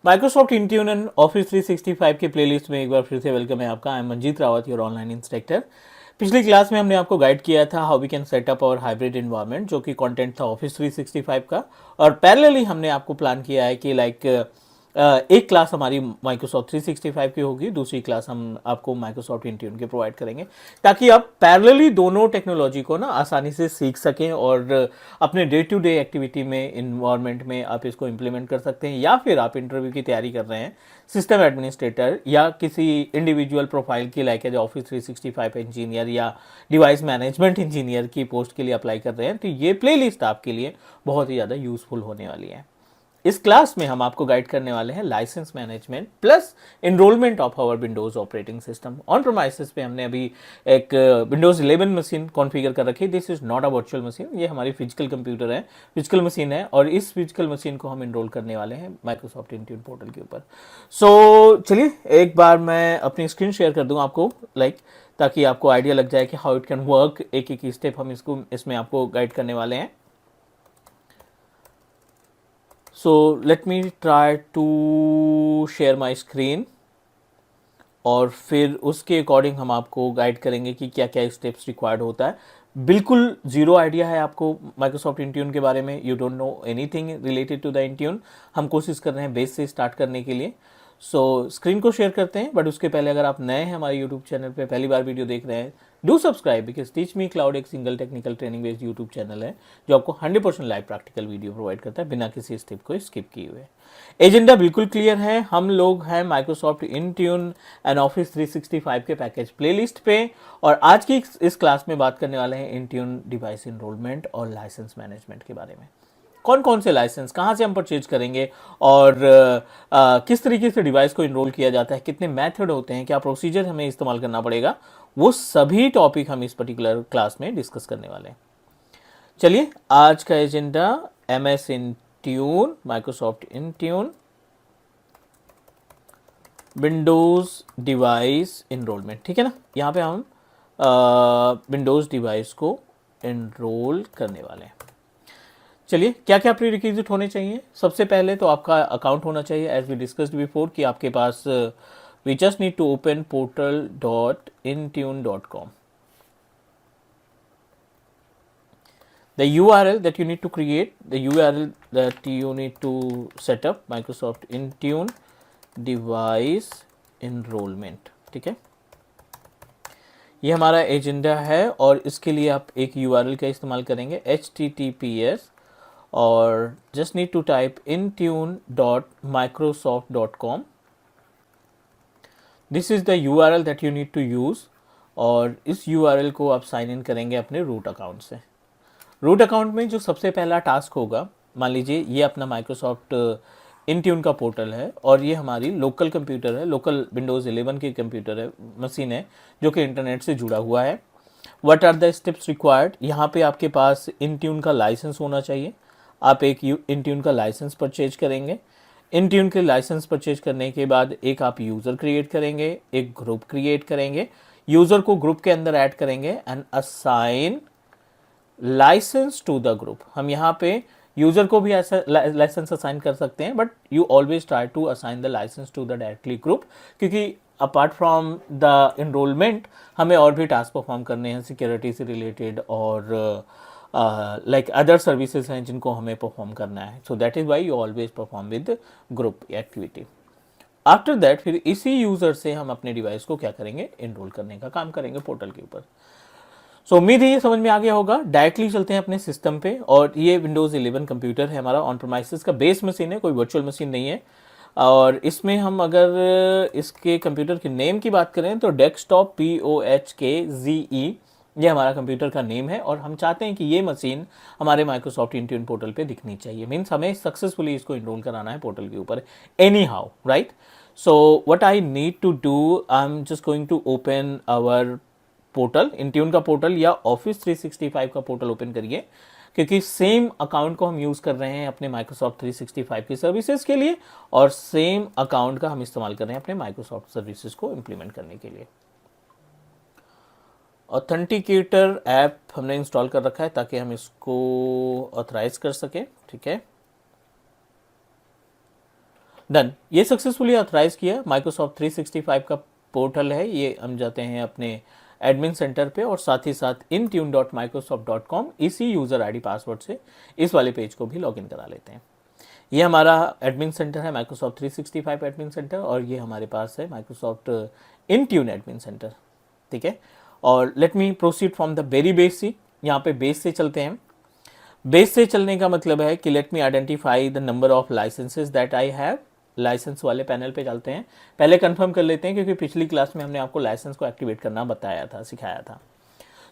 Microsoft Intune and office 365 के playlist में एक बार फिर से वेलकम है आपका। I am Manjeet Rawat, your online instructor. पिछली क्लास में हमने आपको गाइड किया था how we can set up our hybrid environment, जो कि कंटेंट था ऑफिस 365 का। और पैरेलली हमने आपको प्लान किया है कि एक क्लास हमारी माइक्रोसॉफ्ट 365 की होगी, दूसरी क्लास हम आपको माइक्रोसॉफ्ट इंट्यून के प्रोवाइड करेंगे, ताकि आप पैरेलली दोनों टेक्नोलॉजी को ना आसानी से सीख सकें और अपने डे टू डे एक्टिविटी में, इन्वायरमेंट में आप इसको इम्प्लीमेंट कर सकते हैं। या फिर आप इंटरव्यू की तैयारी कर रहे हैं, सिस्टम एडमिनिस्ट्रेटर या किसी इंडिविजुअल प्रोफाइल की लाइक एज ऑफिस 365 इंजीनियर या डिवाइस मैनेजमेंट इंजीनियर की पोस्ट के लिए अप्लाई कर रहे हैं, तो ये प्लेलिस्ट आपके लिए बहुत ही ज़्यादा यूजफुल होने वाली है। इस क्लास में हम आपको गाइड करने वाले हैं licence management plus enrolment of our Windows operating system. On premises पे हमने अभी एक विंडोज 11 मशीन कॉन्फ़िगर कर रखी है। This is not a virtual machine, ये हमारी फिजिकल कंप्यूटर है, फिजिकल मशीन है, और इस फिजिकल मशीन को हम एनरोल करने वाले हैं माइक्रोसॉफ्ट इंट्यून पोर्टल के ऊपर। सो चलिए एक बार मैं अपनी स्क्रीन शेयर कर दूँ आपको, ताकि आपको आइडिया लग जाए कि हाउ इट कैन वर्क। एक एक स्टेप हम इसमें आपको गाइड करने वाले हैं। So let me try to share my screen और फिर उसके अकॉर्डिंग हम आपको गाइड करेंगे कि क्या क्या स्टेप्स रिक्वायर्ड होता है। बिल्कुल जीरो आइडिया है आपको माइक्रोसॉफ्ट इंट्यून के बारे में, you don't know anything related to the Intune. हम कोशिश कर रहे हैं बेस से स्टार्ट करने के लिए। सो स्क्रीन को शेयर करते हैं, बट उसके पहले अगर आप नए हैं हमारे यूट्यूब चैनल पे, पहली बार वीडियो देख रहे हैं, do subscribe, because Teach me Cloud एक single technical training based YouTube channel है जो आपको 100% लाइव प्रैक्टिकल वीडियो प्रोवाइड करता है बिना किसी स्टेप को स्किप किए हुए। एजेंडा बिल्कुल क्लियर है, हम लोग हैं माइक्रोसॉफ्ट इंट्यून एंड ऑफिस 365 के पैकेज प्लेलिस्ट पे, और आज की इस क्लास में बात करने वाले हैं इंट्यून डिवाइस एनरोलमेंट और लाइसेंस मैनेजमेंट के बारे में। कौन कौन से लाइसेंस कहाँ से हम परचेज करेंगे, और किस तरीके से डिवाइस को इनरोल किया जाता है, कितने मेथड होते हैं, क्या प्रोसीजर हमें इस्तेमाल करना पड़ेगा, वो सभी टॉपिक हम इस पर्टिकुलर क्लास में डिस्कस करने वाले हैं। चलिए आज का agenda MS Intune, Microsoft Intune, Windows device enrolment, ठीक है ना। यहाँ पे हम विंडोज डिवाइस को इनरोल करने वाले हैं। चलिए क्या क्या प्री रिक्विजिट होने चाहिए। सबसे पहले तो आपका अकाउंट होना चाहिए, एज वी डिस्कस्ड बिफोर, कि आपके पास we just need to open portal.intune.com. The URL that you need to create, the URL that you need to set up Microsoft Intune device enrollment, ठीक है। ये हमारा एजेंडा है, और इसके लिए आप एक URL का इस्तेमाल करेंगे, https, और just need to type intune.microsoft.com. This is the URL that you need to use, और इस URL को आप साइन इन करेंगे अपने रूट अकाउंट से। रूट अकाउंट में जो सबसे पहला टास्क होगा, मान लीजिए ये अपना माइक्रोसॉफ्ट इंट्यून का पोर्टल है, और ये हमारी लोकल कंप्यूटर है, लोकल विंडोज़ 11 की कंप्यूटर है, मशीन है, जो कि इंटरनेट से जुड़ा हुआ है। What are the steps required, यहाँ पे आपके पास इंट्यून का लाइसेंस होना चाहिए। आप एक इंट्यून का लाइसेंस परचेज करेंगे। इंट्यून के लाइसेंस परचेज करने के बाद एक आप यूज़र क्रिएट करेंगे, एक ग्रुप क्रिएट करेंगे, यूज़र को ग्रुप के अंदर ऐड करेंगे and assign licence to the group. हम यहाँ पे यूजर को भी ऐसा लाइसेंस असाइन कर सकते हैं, but you always try to assign the licence to the directly group, क्योंकि अपार्ट फ्रॉम द इनरोलमेंट हमें और भी टास्क परफॉर्म करने हैं सिक्योरिटी से रिलेटेड, और लाइक अदर सर्विसेज हैं जिनको हमें परफॉर्म करना है। So that is why you always perform with group activity. After that फिर इसी यूजर से हम अपने डिवाइस को क्या करेंगे, इनरोल करने का काम करेंगे पोर्टल के ऊपर। सो उम्मीद है ये समझ में आ गया होगा। डायरेक्टली चलते हैं अपने सिस्टम पे, और ये विंडोज़ 11 कंप्यूटर है हमारा, ऑन प्रोमाइसेस का बेस मशीन है, कोई वर्चुअल मशीन नहीं है। और इसमें हम अगर इसके कंप्यूटर के नेम की बात करें तो डेस्कटॉप POHKZE ये हमारा कंप्यूटर का नेम है, और हम चाहते हैं कि ये मशीन हमारे माइक्रोसॉफ्ट इंट्यून पोर्टल पे दिखनी चाहिए। मीन्स हमें सक्सेसफुली इसको इनरोल कराना है पोर्टल के ऊपर, anyhow, right. So what I need to do, I am just going to open our portal, Intune का पोर्टल या ऑफिस 365 का पोर्टल ओपन करिए, क्योंकि सेम अकाउंट को हम यूज़ कर रहे हैं अपने माइक्रोसॉफ्ट 365 की सर्विसेज के लिए, और सेम अकाउंट का हम इस्तेमाल कर रहे हैं अपने माइक्रोसॉफ्ट सर्विसेज को इम्प्लीमेंट करने के लिए। ऑथेंटिकेटर ऐप हमने इंस्टॉल कर रखा है ताकि हम इसको ऑथराइज कर सकें, ठीक है। डन, ये सक्सेसफुली ऑथराइज किया। माइक्रोसॉफ्ट 365 का पोर्टल है ये, हम जाते हैं अपने एडमिन सेंटर पे और साथ ही साथ intune.microsoft.com इसी यूज़र आईडी पासवर्ड से इस वाले पेज को भी लॉगिन करा लेते हैं। ये हमारा एडमिन सेंटर है माइक्रोसॉफ्ट 365 एडमिन सेंटर, और ये हमारे पास है माइक्रोसॉफ्ट इंट्यून एडमिन सेंटर, ठीक है। और let me proceed from the very basic, यहाँ पे बेस से चलते हैं। बेस से चलने का मतलब है कि let me identify the number of licences that I have. Licence वाले पैनल पे चलते हैं, पहले कंफर्म कर लेते हैं क्योंकि पिछली क्लास में हमने आपको लाइसेंस को एक्टिवेट करना बताया था, सिखाया था।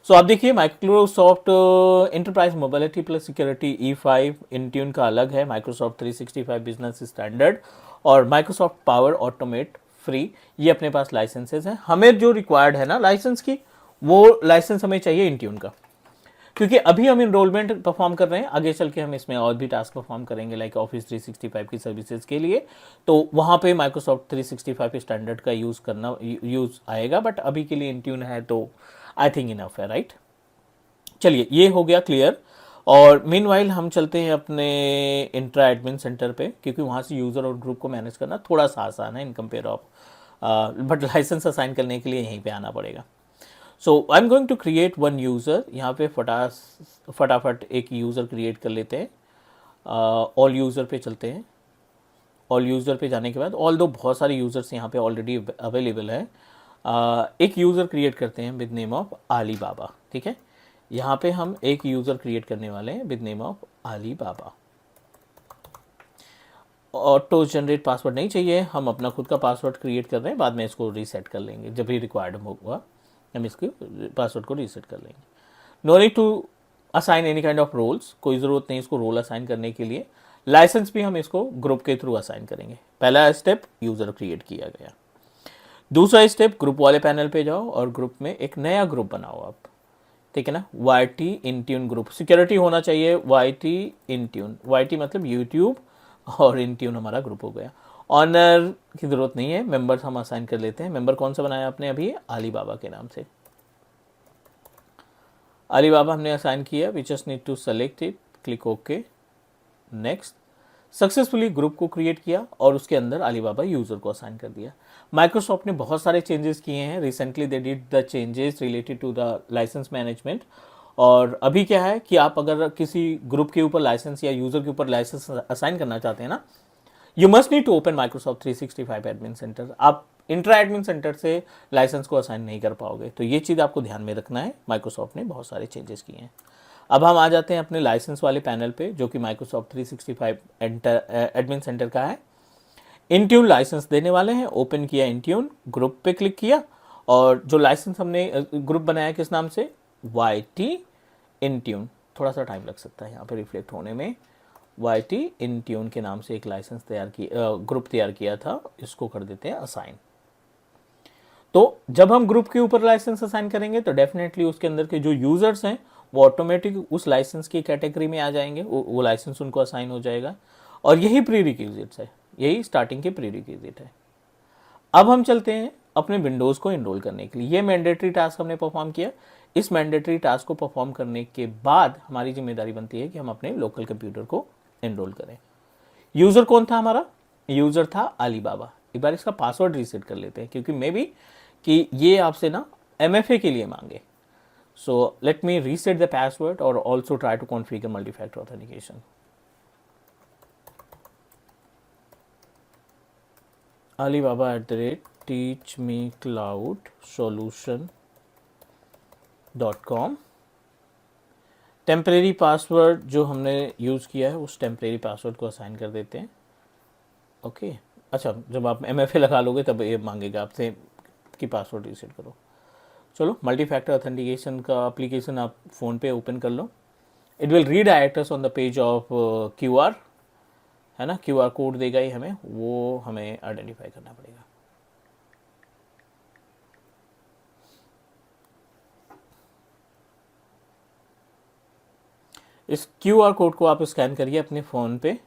सो आप देखिए Microsoft enterprise mobility plus security E5 Intune का अलग है, माइक्रोसॉफ्ट 365 बिजनेस स्टैंडर्ड और माइक्रोसॉफ्ट पावर ऑटोमेट फ्री, ये अपने पास लाइसेंसेज हैं। हमें जो रिक्वायर्ड है ना लाइसेंस की, वो लाइसेंस हमें चाहिए इंट्यून का, क्योंकि अभी हम इनरोलमेंट परफॉर्म कर रहे हैं, आगे चल के हम इसमें और भी टास्क परफॉर्म करेंगे लाइक ऑफिस 365 की सर्विसेज के लिए, तो वहाँ पे माइक्रोसॉफ्ट 365 स्टैंडर्ड का यूज़ आएगा, बट अभी के लिए इंट्यून है तो आई थिंक इनफ है, राइट। चलिए ये हो गया क्लियर। और मीनवाइल हम चलते हैं अपने इंट्रा एडमिन सेंटर पे, क्योंकि वहाँ से यूज़र और ग्रुप को मैनेज करना थोड़ा सा आसान है in compare of, but licence assign करने के लिए यहीं पे आना पड़ेगा। So I am going to create one user, यहाँ पे फटाफट एक यूज़र क्रिएट कर लेते हैं। ऑल यूज़र पे चलते हैं। ऑल यूज़र पे जाने के बाद ऑल दो बहुत सारे यूज़र्स यहाँ पे ऑलरेडी अवेलेबल है, एक यूज़र क्रिएट करते हैं विद नेम ऑफ आली बाबा, ठीक है। यहाँ पे हम एक यूज़र क्रिएट करने वाले हैं विद नेम ऑफ आली बाबा। ऑटो जनरेट पासवर्ड नहीं चाहिए, हम अपना खुद का पासवर्ड क्रिएट कर रहे हैं, बाद में इसको रीसेट कर लेंगे जब भी रिक्वायर्ड होगा, हम इसके पासवर्ड को रीसेट कर लेंगे। No need to assign any kind of roles, कोई ज़रूरत नहीं इसको रोल असाइन करने के लिए। लाइसेंस भी हम इसको ग्रुप के थ्रू असाइन करेंगे। पहला स्टेप यूज़र क्रिएट किया गया। दूसरा स्टेप ग्रुप वाले पैनल पे जाओ और ग्रुप में एक नया ग्रुप बनाओ आप, ठीक है ना। YT इंट्यून ग्रुप, सिक्योरिटी होना चाहिए YT इंट्यून, YT मतलब यूट्यूब और इंट्यून हमारा ग्रुप हो गया। ऑनर की ज़रूरत नहीं है, मेंबर्स हम असाइन कर लेते हैं। मेंबर कौन सा बनाया आपने अभी, आली बाबा के नाम से। आली बाबा हमने असाइन किया, we just need to select it, click okay, next. Successfully group को क्रिएट किया और उसके अंदर आली बाबा यूज़र को असाइन कर दिया। माइक्रोसॉफ्ट ने बहुत सारे चेंजेस किए हैं recently, they did the changes related to the licence management. और अभी क्या है कि आप अगर किसी ग्रुप के ऊपर लाइसेंस या यूज़र के ऊपर लाइसेंस असाइन करना चाहते हैं ना, you must need to open Microsoft 365 admin centre. आप इंट्रा एडमिन सेंटर से लाइसेंस को असाइन नहीं कर पाओगे, तो ये चीज़ आपको ध्यान में रखना है। माइक्रोसॉफ्ट ने बहुत सारे चेंजेस किए हैं। अब हम आ जाते हैं अपने लाइसेंस वाले पैनल पे, जो कि माइक्रोसॉफ्ट 365 एडमिन सेंटर का है। इंट्यून लाइसेंस देने वाले हैं, ओपन किया इंट्यून, ग्रुप पे क्लिक किया और जो लाइसेंस हमने ग्रुप बनाया किस नाम से, YT इंट्यून। थोड़ा सा टाइम लग सकता है यहाँ पे रिफ्लेक्ट होने में। YT इंट्यून के नाम से एक लाइसेंस ग्रुप तैयार किया था, इसको कर देते हैं असाइन। तो जब हम ग्रुप के ऊपर लाइसेंस असाइन करेंगे तो डेफिनेटली उसके अंदर के जो यूजर्स हैं वो ऑटोमेटिक उस लाइसेंस की कैटेगरी में आ जाएंगे, वो लाइसेंस उनको असाइन हो जाएगा। और यही प्री रिक्विजिट्स है, यही स्टार्टिंग के प्री रिक्विजिट है। अब हम चलते हैं अपने विंडोज़ को इनरोल करने के लिए। ये मैंडेटरी टास्क हमने परफॉर्म किया। इस मैंडेटरी टास्क को परफॉर्म करने के बाद हमारी जिम्मेदारी बनती है कि हम अपने लोकल कंप्यूटर को इनरोल करें। यूज़र कौन था हमारा, यूज़र था आली बाबा। एक बार इसका पासवर्ड रीसेट कर लेते हैं, क्योंकि मे बी कि ये आपसे ना MFA के लिए मांगे। So let me reset the password और also try to configure multi factor authentication. alibaba@teachmecloudsolution.com। Temporary password जो हमने यूज़ किया है उस टेम्परेरी पासवर्ड को असाइन कर देते हैं। ओके अच्छा, जब आप MFA लगा लोगे तब ये मांगेगा आपसे कि पासवर्ड रीसेट करो। चलो मल्टी फैक्टर ऑथेंटिकेशन का एप्लीकेशन आप फ़ोन पे ओपन कर लो। It will redirect us on the page of QR, है ना। QR कोड देगा ही हमें, वो हमें आइडेंटिफाई करना पड़ेगा। इस QR कोड को आप स्कैन करिए अपने फ़ोन पे,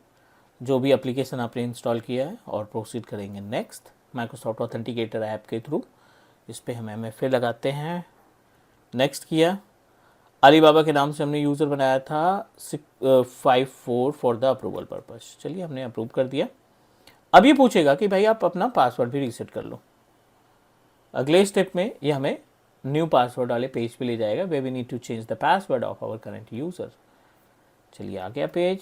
जो भी एप्लीकेशन आपने इंस्टॉल किया है, और प्रोसीड करेंगे नेक्स्ट माइक्रोसॉफ्ट ऑथेंटिकेटर ऐप के थ्रू। इस पर हम MFA लगाते हैं, नेक्स्ट किया। अली बाबा के नाम से हमने यूज़र बनाया था 54 फॉर द अप्रूवल पर्पस। चलिए हमने अप्रूव कर दिया। अब ये पूछेगा कि भाई आप अपना पासवर्ड भी रीसेट कर लो। अगले स्टेप में ये हमें न्यू पासवर्ड वाले पेज पे ले जाएगा, way we need to change the password of our current user. चलिए आ गया पेज।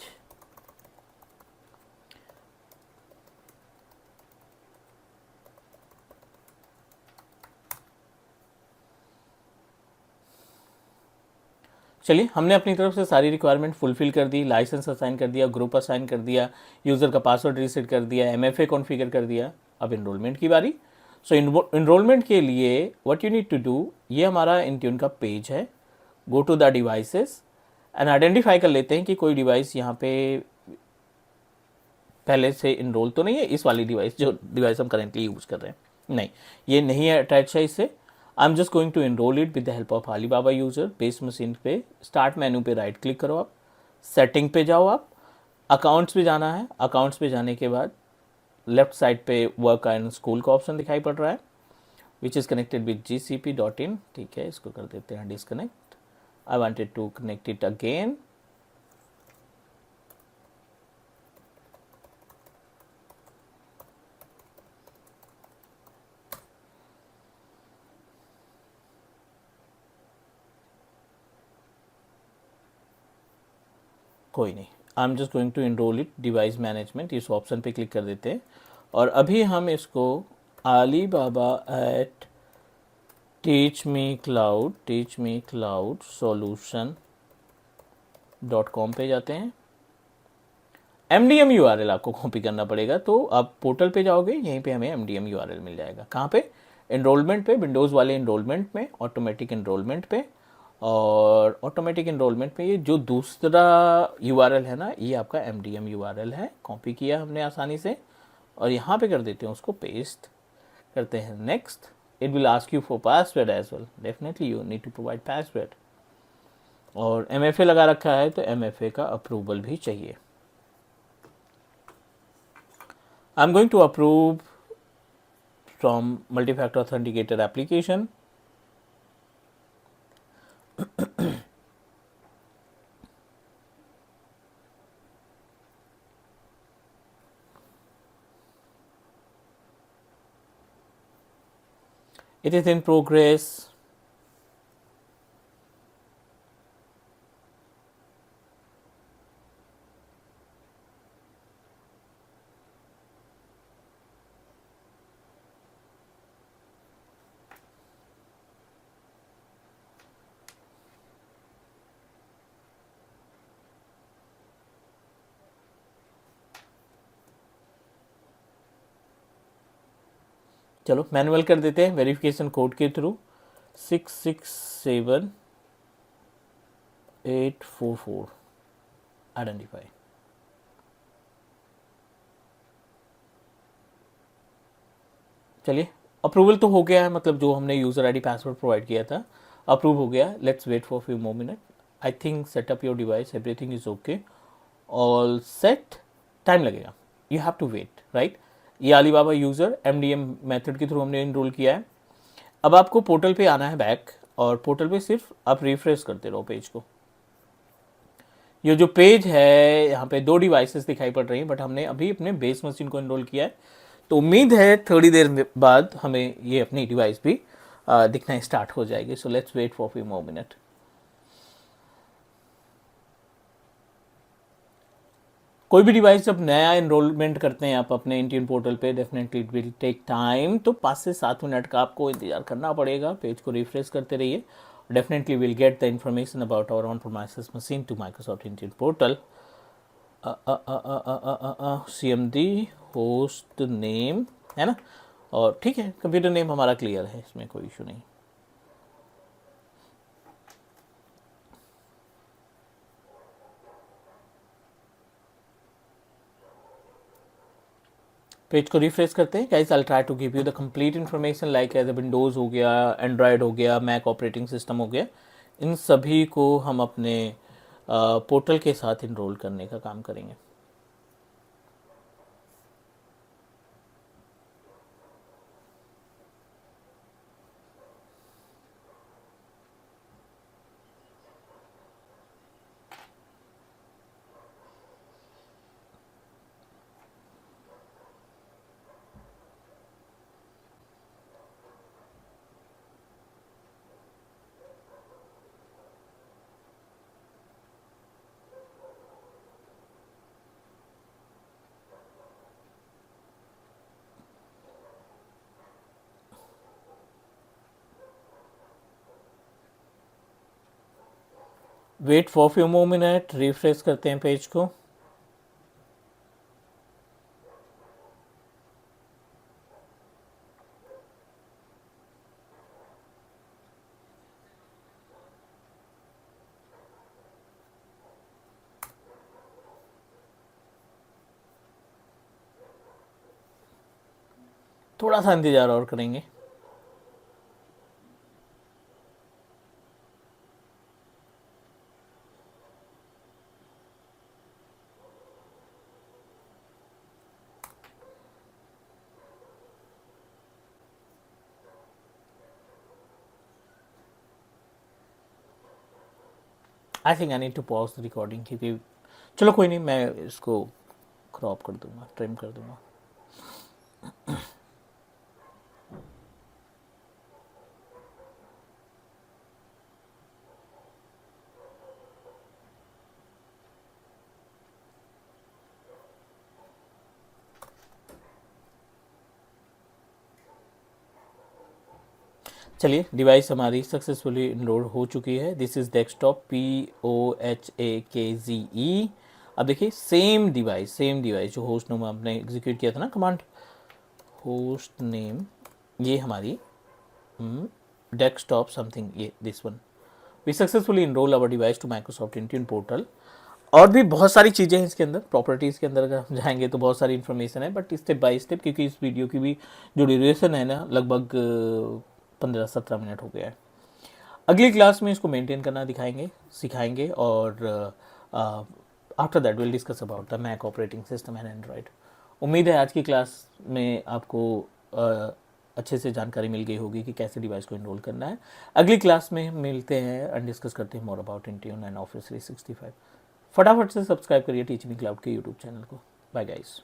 चलिए हमने अपनी तरफ से सारी रिक्वायरमेंट फुलफिल कर दी, लाइसेंस असाइन कर दिया, ग्रुप असाइन कर दिया, यूज़र का पासवर्ड रीसेट कर दिया, एमएफए कॉन्फ़िगर कर दिया। अब इनरोलमेंट की बारी। सो इनरोलमेंट के लिए what you need to do, ये हमारा इंट्यून का पेज है। Go to the devices and identify कर लेते हैं कि कोई डिवाइस यहाँ पे पहले से इनरोल तो नहीं है। इस वाली डिवाइस, जो डिवाइस हम करेंटली यूज़ कर रहे हैं, नहीं, ये नहीं है अटैच है इससे। I am just going to enrol it with the help of Alibaba user. Base machine पे स्टार्ट मेनू पे राइट क्लिक करो, आप सेटिंग पे जाओ, आप अकाउंट्स पे जाना है। अकाउंट्स पे जाने के बाद लेफ्ट साइड पे वर्क एंड स्कूल का ऑप्शन दिखाई पड़ रहा है, which is connected with gcp.in। ठीक है, इसको कर देते हैं disconnect. I wanted to connect it again. कोई नहीं, I am just going to enrol it device management, इस ऑप्शन पे क्लिक कर देते हैं। और अभी हम इसको Alibaba at teach me cloud solution.com पे जाते हैं। MDM URL आपको कॉपी करना पड़ेगा, तो आप पोर्टल पे जाओगे, यहीं पे हमें MDM URL मिल जाएगा। कहाँ पे? इनरोलमेंट पे, विंडोज़ वाले इनरोलमेंट में, ऑटोमेटिक इनरोलमेंट पे। और ऑटोमेटिक इनरोलमेंट में ये जो दूसरा URL है ना, ये आपका MDM URL है। कॉपी किया हमने आसानी से, और यहाँ पे कर देते हैं उसको पेस्ट, करते हैं next. It will ask you for password as well, definitely you need to provide password. और MFA लगा रखा है तो MFA का अप्रूवल भी चाहिए। I am going to approve from multi factor authenticator application. It is in progress. चलो manual कर देते हैं वेरिफिकेशन कोड के थ्रू। 667844 आइडेंटिफाई। चलिए अप्रूवल तो हो गया है, मतलब जो हमने यूज़र आईडी पासवर्ड प्रोवाइड किया था अप्रूव हो गया। Let's wait for few more minute. I think setup your device, everything is okay, all set. Time लगेगा, you have to wait, right. ये अलीबाबा यूज़र MDM मेथड के through हमने enrol किया है। अब आपको पोर्टल पे आना है बैक, और पोर्टल पे सिर्फ आप रिफ्रेश करते रहो पेज को। ये जो पेज है यहाँ पे 2 डिवाइसेस दिखाई पड़ रही हैं, बट हमने अभी अपने बेस मशीन को इनरोल किया है, तो उम्मीद है थोड़ी देर बाद हमें ये अपनी डिवाइस भी दिखना स्टार्ट हो जाएगी। So let's wait for few more minute. कोई भी डिवाइस जब नया इनरोलमेंट करते हैं आप अपने इंडियन पोर्टल पे, definitely it will take time, तो 5 से 7 मिनट का आपको इंतजार करना पड़ेगा। पेज को रिफ्रेश करते रहिए, definitely will get the information about our on premises machine to Microsoft Indian portal. CMD host name है ना, और ठीक है, कंप्यूटर नेम हमारा क्लियर है, इसमें कोई इशू नहीं। पेज को रिफ्रेश करते हैं guys. I try to give you the complete information, like as Windows हो गया, एंड्रॉयड हो गया, मैक ऑपरेटिंग सिस्टम हो गया, इन सभी को हम अपने पोर्टल के साथ इनरोल करने का काम करेंगे। Wait for few more minute, refresh करते हैं पेज को। थोड़ा सा इंतज़ार और करेंगे। I think I need to pause the recording, क्योंकि चलो कोई नहीं, मैं इसको क्रॉप कर दूंगा, ट्रिम कर दूंगा। चलिए, डिवाइस हमारी सक्सेसफुली इनरोल हो चुकी है। This is desktop POHAKZE। अब देखिए, सेम डिवाइस जो होस्ट नेम आपने एग्जीक्यूट किया था ना कमांड, होस्ट नेम, ये हमारी डेस्कटॉप समथिंग, ये this one. We successfully enroll our device to Microsoft Intune portal. और भी बहुत सारी चीज़ें हैं इसके अंदर, प्रॉपर्टीज़ के अंदर अगर हम जाएंगे तो बहुत सारी इन्फॉर्मेशन है, बट स्टेप बाय स्टेप, क्योंकि इस वीडियो की भी जो ड्यूरेशन है ना, लगभग 15-17 मिनट हो गया है। अगली क्लास में इसको मेंटेन करना दिखाएंगे, सिखाएंगे, और after that will discuss about the Mac operating system and Android. उम्मीद है आज की क्लास में आपको अच्छे से जानकारी मिल गई होगी कि कैसे डिवाइस को इनरोल करना है। अगली क्लास में मिलते हैं और डिस्कस करते हैं more about Intune and office 365। फटाफट से सब्सक्राइब करिए टीचिंग क्लाउड के यूट्यूब चैनल को। Bye guys.